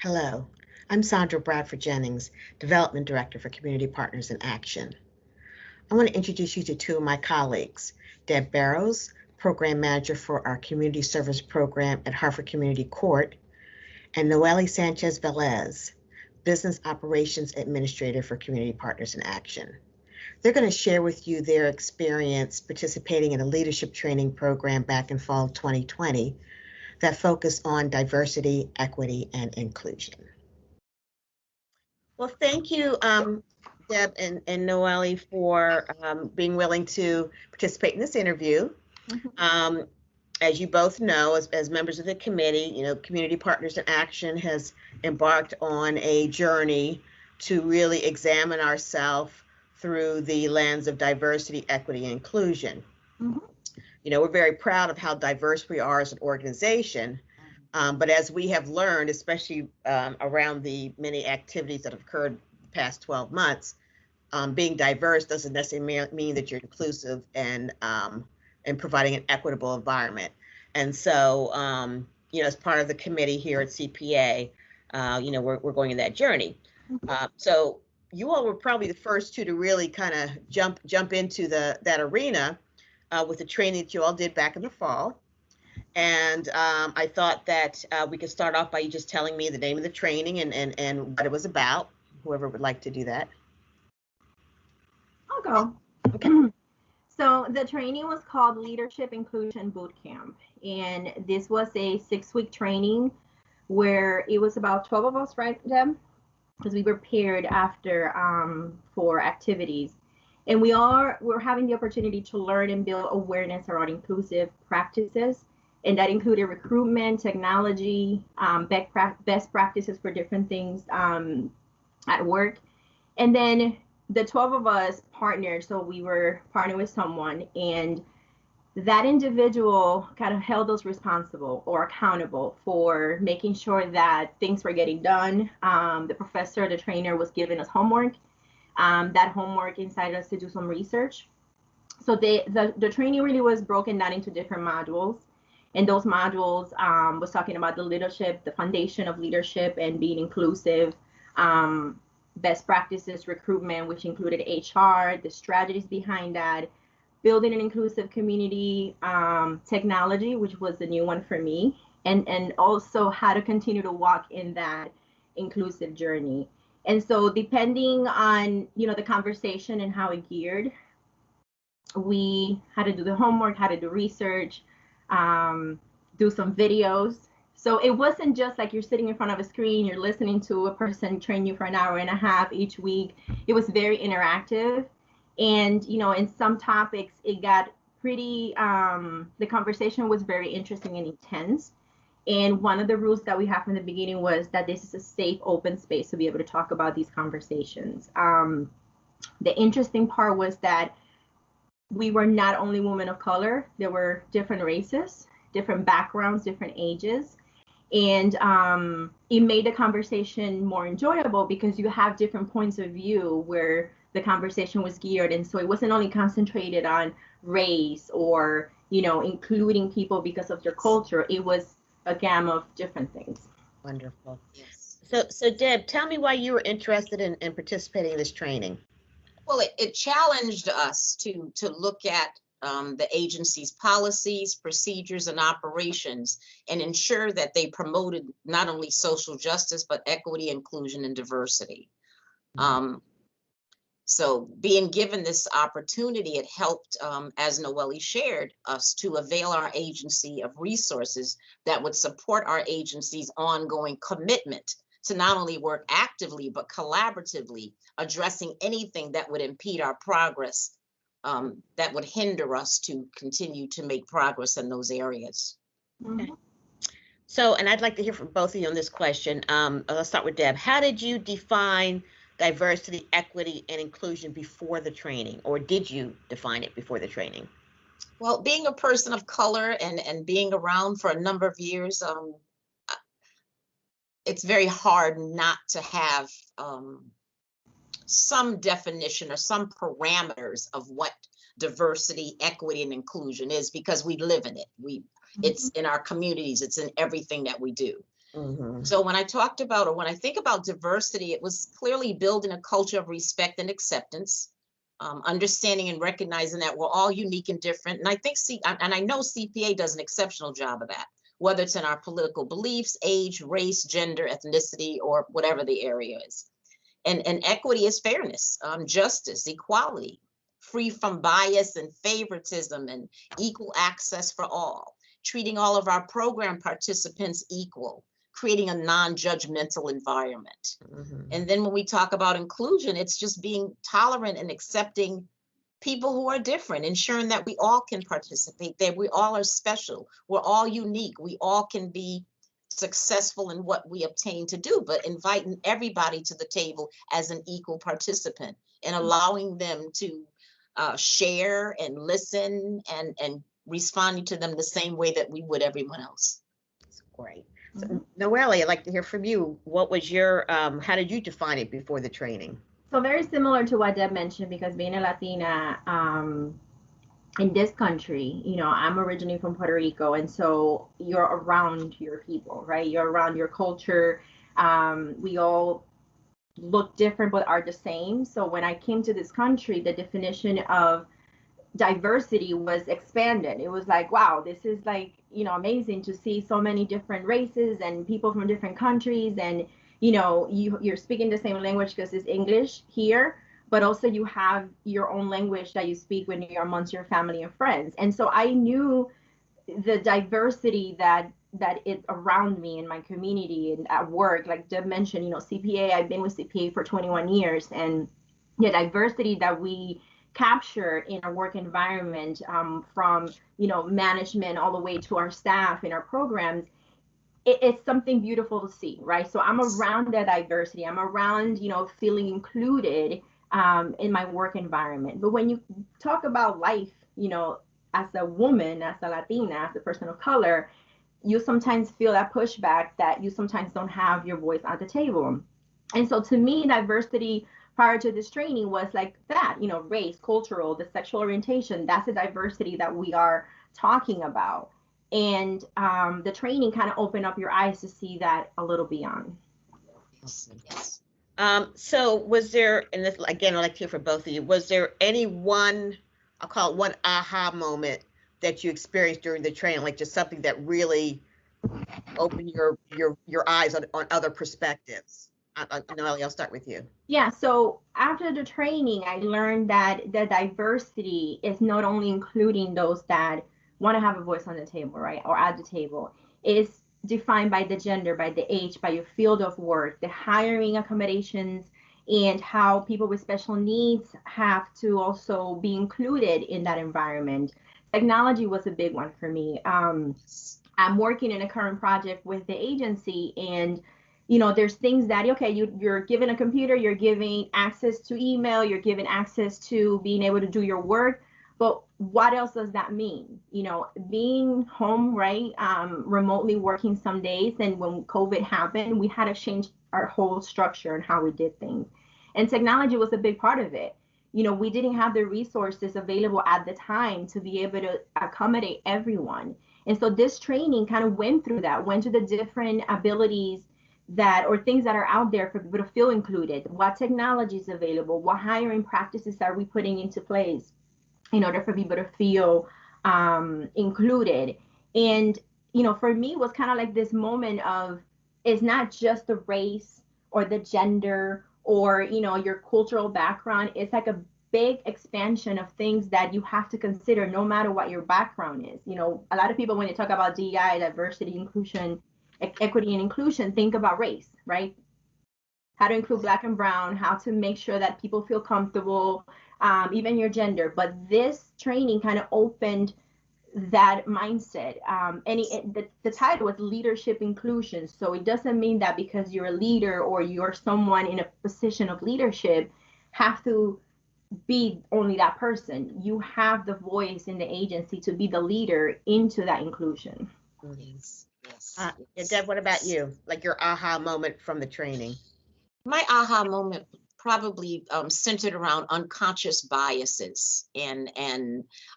Hello, I'm Sandra Bradford Jennings, Development Director for Community Partners in Action. I want to introduce you to two of my colleagues, Deb Barrows, Program Manager for our Community Service Program at Hartford Community Court, and Noelle Sanchez Velez, Business Operations Administrator for Community Partners in Action. They're going to share with you their experience participating in a leadership training program back in fall 2020 that focused on diversity, equity, and inclusion. Well, thank you, Deb and Noelle, for being willing to participate in this interview. As you both know, as members of the committee, Community Partners in Action has embarked on a journey to really examine ourselves through the lens of diversity, equity, and inclusion. We're very proud of how diverse we are as an organization, but as we have learned, especially around the many activities that have occurred the past 12 months, being diverse doesn't necessarily mean that you're inclusive and providing an equitable environment. And so, as part of the committee here at CPA, we're going in that journey. So you all were probably the first two to really kind of jump into that arena with the training that you all did back in the fall. And I thought that we could start off by you just telling me the name of the training and what it was about, whoever would like to do that. I'll go. Okay. So the training was called Leadership Inclusion Bootcamp, and this was a 6-week training where it was about 12 of us, right, Deb? Because we were paired after for activities. And we're having the opportunity to learn and build awareness around inclusive practices. And that included recruitment, technology, best practices for different things at work. And then the 12 of us partnered. So we were partnered with someone, and that individual kind of held us responsible or accountable for making sure that things were getting done. The professor, the trainer, was giving us homework. That homework incited us to do some research. So the training really was broken down into different modules. And those modules was talking about the leadership, the foundation of leadership and being inclusive, best practices, recruitment, which included HR, the strategies behind that, building an inclusive community, technology, which was the new one for me, and also how to continue to walk in that inclusive journey. And so depending on, the conversation and how it geared, we had to do the homework, how to do research, do some videos. So it wasn't just like you're sitting in front of a screen, you're listening to a person train you for an hour and a half each week. It was very interactive. And, in some topics, it got pretty, the conversation was very interesting and intense. And one of the rules that we have from the beginning was that this is a safe, open space to be able to talk about these conversations. The interesting part was that we were not only women of color, there were different races, different backgrounds, different ages. And it made the conversation more enjoyable because you have different points of view where the conversation was geared. And so it wasn't only concentrated on race or, including people because of their culture. It was a gamut of different things. Wonderful. Yes. So Deb, tell me why you were interested in participating in this training. Well, it challenged us to look at the agency's policies, procedures, and operations, and ensure that they promoted not only social justice, but equity, inclusion, and diversity. So being given this opportunity, it helped, as Noelle shared, us to avail our agency of resources that would support our agency's ongoing commitment to not only work actively, but collaboratively, addressing anything that would impede our progress, that would hinder us to continue to make progress in those areas. Okay. So, and I'd like to hear from both of you on this question. Let's start with Deb. How did you define diversity, equity, and inclusion before the training, or did you define it before the training? Well, being a person of color and being around for a number of years, it's very hard not to have some definition or some parameters of what diversity, equity, and inclusion is, because we live in it. It's in our communities, it's in everything that we do. Mhm. So when I talked about, or when I think about diversity, it was clearly building a culture of respect and acceptance, understanding and recognizing that we're all unique and different. And I think, and I know CPA does an exceptional job of that, whether it's in our political beliefs, age, race, gender, ethnicity, or whatever the area is. And equity is fairness, justice, equality, free from bias and favoritism, and equal access for all, treating all of our program participants equal, creating a non-judgmental environment. Mhm. And then when we talk about inclusion, it's just being tolerant and accepting people who are different, ensuring that we all can participate, that we all are special, we're all unique, we all can be successful in what we obtain to do, but inviting everybody to the table as an equal participant and allowing them to share and listen and responding to them the same way that we would everyone else. That's great. Mhm. So, Noelle, I'd like to hear from you. What was your, how did you define it before the training? So very similar to what Deb mentioned, because being a Latina in this country, I'm originally from Puerto Rico, and so you're around your people, right? You're around your culture. We all look different but are the same. So when I came to this country, the definition of diversity was expanded. It was like, wow, this is like, amazing to see so many different races and people from different countries. And, you're speaking the same language because it's English here, but also you have your own language that you speak when you're amongst your family and friends. And so I knew the diversity that is around me in my community and at work. Like Deb mentioned, CPA, I've been with CPA for 21 years, and the diversity that we capture in our work environment, from management all the way to our staff in our programs, it's something beautiful to see, right? So I'm around that diversity. I'm around, feeling included in my work environment. But when you talk about life, as a woman, as a Latina, as a person of color, you sometimes feel that pushback that you sometimes don't have your voice at the table. And so to me, diversity prior to this training was like that, race, cultural, the sexual orientation, that's the diversity that we are talking about. And the training kind of opened up your eyes to see that a little beyond. Yes. So was there, and this again, I'd like to hear from both of you, was there any one, I'll call it one aha moment that you experienced during the training, like just something that really opened your eyes on other perspectives? Noelle, I'll start with you. Yeah, so after the training, I learned that the diversity is not only including those that want to have a voice on the table, right, or at the table. It's defined by the gender, by the age, by your field of work, the hiring accommodations, and how people with special needs have to also be included in that environment. Technology was a big one for me. I'm working in a current project with the agency, and there's things that, okay, you're given a computer, you're giving access to email, you're given access to being able to do your work, but what else does that mean? Being home, right, remotely working some days, and when COVID happened, we had to change our whole structure and how we did things. And technology was a big part of it. We didn't have the resources available at the time to be able to accommodate everyone. And so this training kind of went through that, went to the different abilities that, or things that are out there for people to feel included. What technology is available? What hiring practices are we putting into place in order for people to feel included? And, for me, it was kind of like this moment of, it's not just the race or the gender or, your cultural background. It's like a big expansion of things that you have to consider no matter what your background is. A lot of people, when they talk about DEI, diversity, inclusion, equity and inclusion, think about race, right? How to include Black and Brown, how to make sure that people feel comfortable, even your gender. But this training kind of opened that mindset. The title was Leadership Inclusion. So it doesn't mean that because you're a leader or you're someone in a position of leadership have to be only that person. You have the voice in the agency to be the leader into that inclusion. Yes. Yes. Deb, what about you? Like your aha moment from the training? My aha moment probably centered around unconscious biases and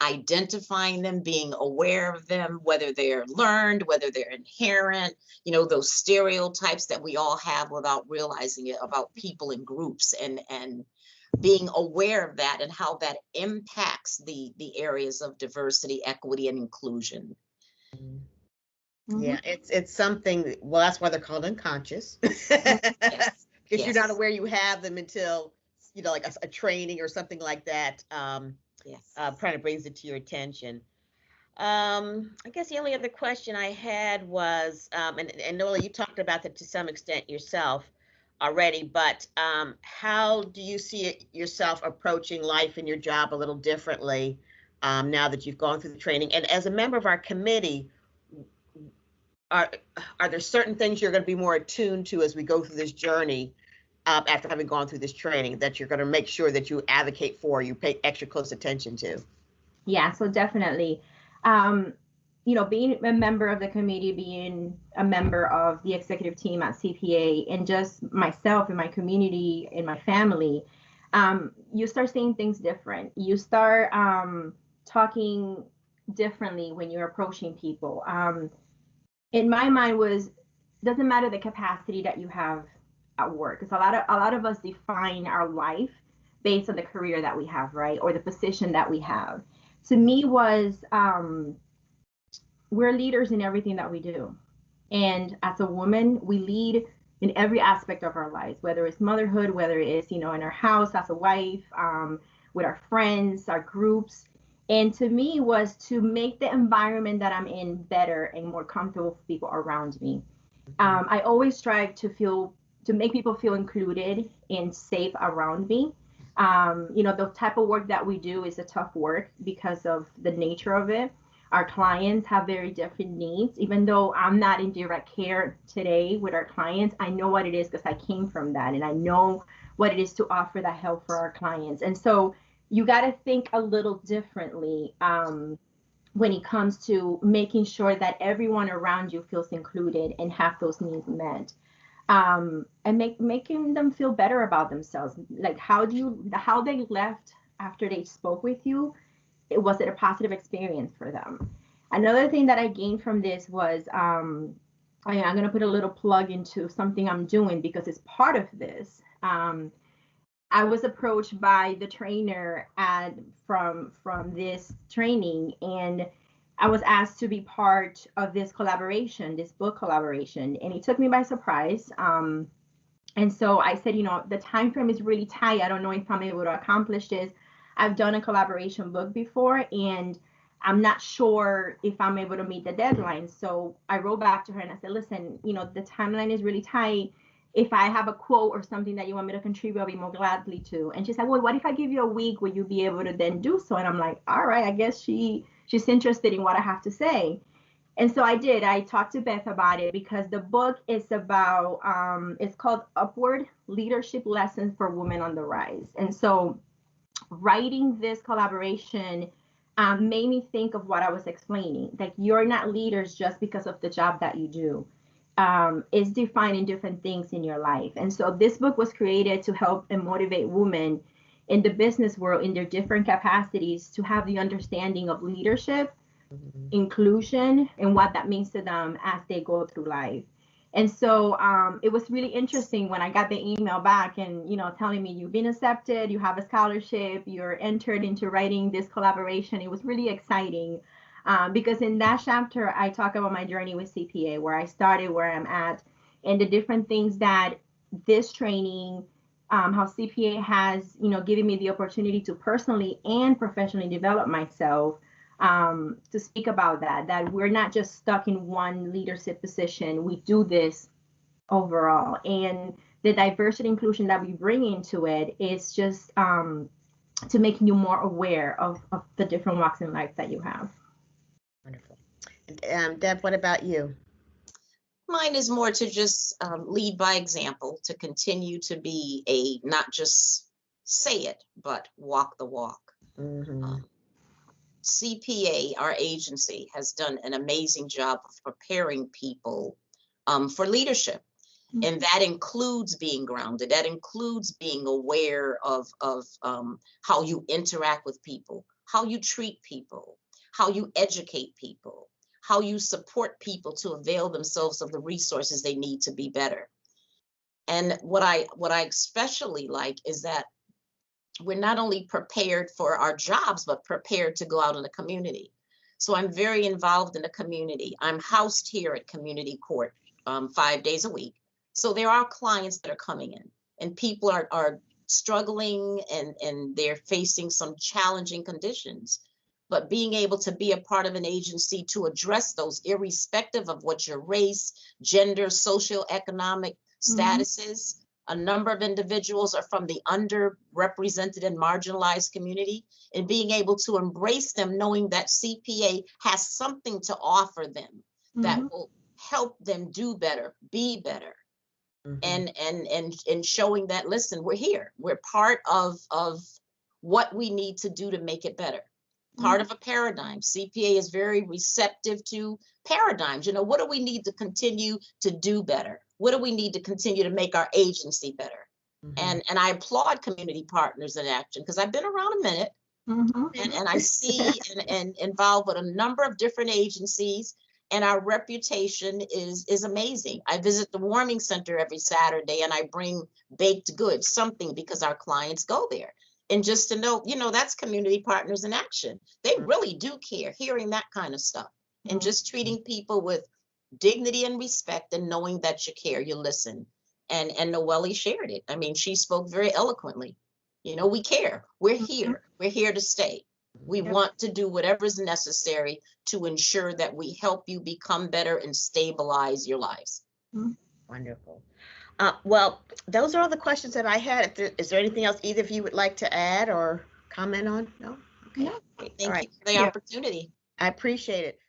identifying them, being aware of them, whether they're learned, whether they're inherent, you know, those stereotypes that we all have without realizing it about people and groups, and being aware of that and how that impacts the areas of diversity, equity, and inclusion. Yeah, it's something, well, that's why they're called unconscious. Yes. Because you're Yes. not aware you have them until, you know, like a training or something like that, Yes. kind of brings it to your attention. I guess the only other question I had was, and Nola, you talked about that to some extent yourself already, but how do you see it yourself approaching life and your job a little differently now that you've gone through the training? And as a member of our committee, are there certain things you're going to be more attuned to as we go through this journey after having gone through this training that you're going to make sure that you advocate for, you pay extra close attention to? Yeah, so definitely. You know, being a member of the committee, being a member of the executive team at CPA, and just myself and my community and my family, you start seeing things different. You start talking differently when you're approaching people. In my mind was, doesn't matter the capacity that you have at work, because a lot of us define our life based on the career that we have, right, or the position that we have. To me was, we're leaders in everything that we do, and as a woman we lead in every aspect of our lives, whether it's motherhood, whether it's, you know, in our house as a wife, with our friends, our groups. And to me was to make the environment that I'm in better and more comfortable for people around me. I always strive to make people feel included and safe around me. You know, the type of work that we do is a tough work because of the nature of it. Our clients have very different needs. Even though I'm not in direct care today with our clients, I know what it is because I came from that, and I know what it is to offer that help for our clients. And so you got to think a little differently when it comes to making sure that everyone around you feels included and have those needs met. And making them feel better about themselves. Like, how they left after they spoke with you, was it a positive experience for them? Another thing that I gained from this was, I'm going to put a little plug into something I'm doing because it's part of this. I was approached by the trainer from this training, and I was asked to be part of this collaboration, this book collaboration, and it took me by surprise. And so I said, you know, the time frame is really tight. I don't know if I'm able to accomplish this. I've done a collaboration book before, and I'm not sure if I'm able to meet the deadline. So I wrote back to her and I said, listen, you know, the timeline is really tight. If I have a quote or something that you want me to contribute, I'll be more gladly to. And she said, well, what if I give you a week? Will you be able to then do so? And I'm like, all right, I guess she's interested in what I have to say. And so I did. I talked to Beth about it because the book is about, it's called Upward: Leadership Lessons for Women on the Rise. And so writing this collaboration made me think of what I was explaining. Like, you're not leaders just because of the job that you do. Is defining different things in your life. And so this book was created to help and motivate women in the business world in their different capacities to have the understanding of leadership, inclusion, and what that means to them as they go through life. And so it was really interesting when I got the email back and, you know, telling me you've been accepted, you have a scholarship, you're entered into writing this collaboration. It was really exciting. Because in that chapter, I talk about my journey with CPA, where I started, where I'm at, and the different things that this training, how CPA has, you know, given me the opportunity to personally and professionally develop myself, to speak about that we're not just stuck in one leadership position. We do this overall. And the diversity inclusion that we bring into it is just to make you more aware of the different walks in life that you have. Wonderful. Deb, what about you? Mine is more to just lead by example, to continue to be not just say it, but walk the walk. CPA, our agency, has done an amazing job of preparing people for leadership. And that includes being grounded. That includes being aware of how you interact with people, how you treat people, how you educate people, how you support people to avail themselves of the resources they need to be better. And what I especially like is that we're not only prepared for our jobs, but prepared to go out in the community. So I'm very involved in the community. I'm housed here at Community Court 5 days a week. So there are clients that are coming in, and people are struggling and they're facing some challenging conditions. But being able to be a part of an agency to address those, irrespective of what your race, gender, socioeconomic status is. A number of individuals are from the underrepresented and marginalized community, and being able to embrace them, knowing that CPA has something to offer them that will help them do better, be better. And showing that, listen, we're here. We're part of what we need to do to make it better. Part of a paradigm. CPA is very receptive to paradigms. You know, what do we need to continue to do better? What do we need to continue to make our agency better? And I applaud Community Partners in Action, because I've been around a minute, and I see and involved with a number of different agencies, and our reputation is amazing. I visit the warming center every Saturday, and I bring baked goods, something, because our clients go there. And just to know, you know, that's Community Partners in Action. They really do care, hearing that kind of stuff, and just treating people with dignity and respect, and knowing that you care, you listen. And Noelle shared it. I mean, she spoke very eloquently. You know, we care. We're here. We're here to stay. We want to do whatever is necessary to ensure that we help you become better and stabilize your lives. Wonderful. Well, those are all the questions that I had. Is there anything else either of you would like to add or comment on? No? Okay. No. All Thank right. you for the opportunity. I appreciate it.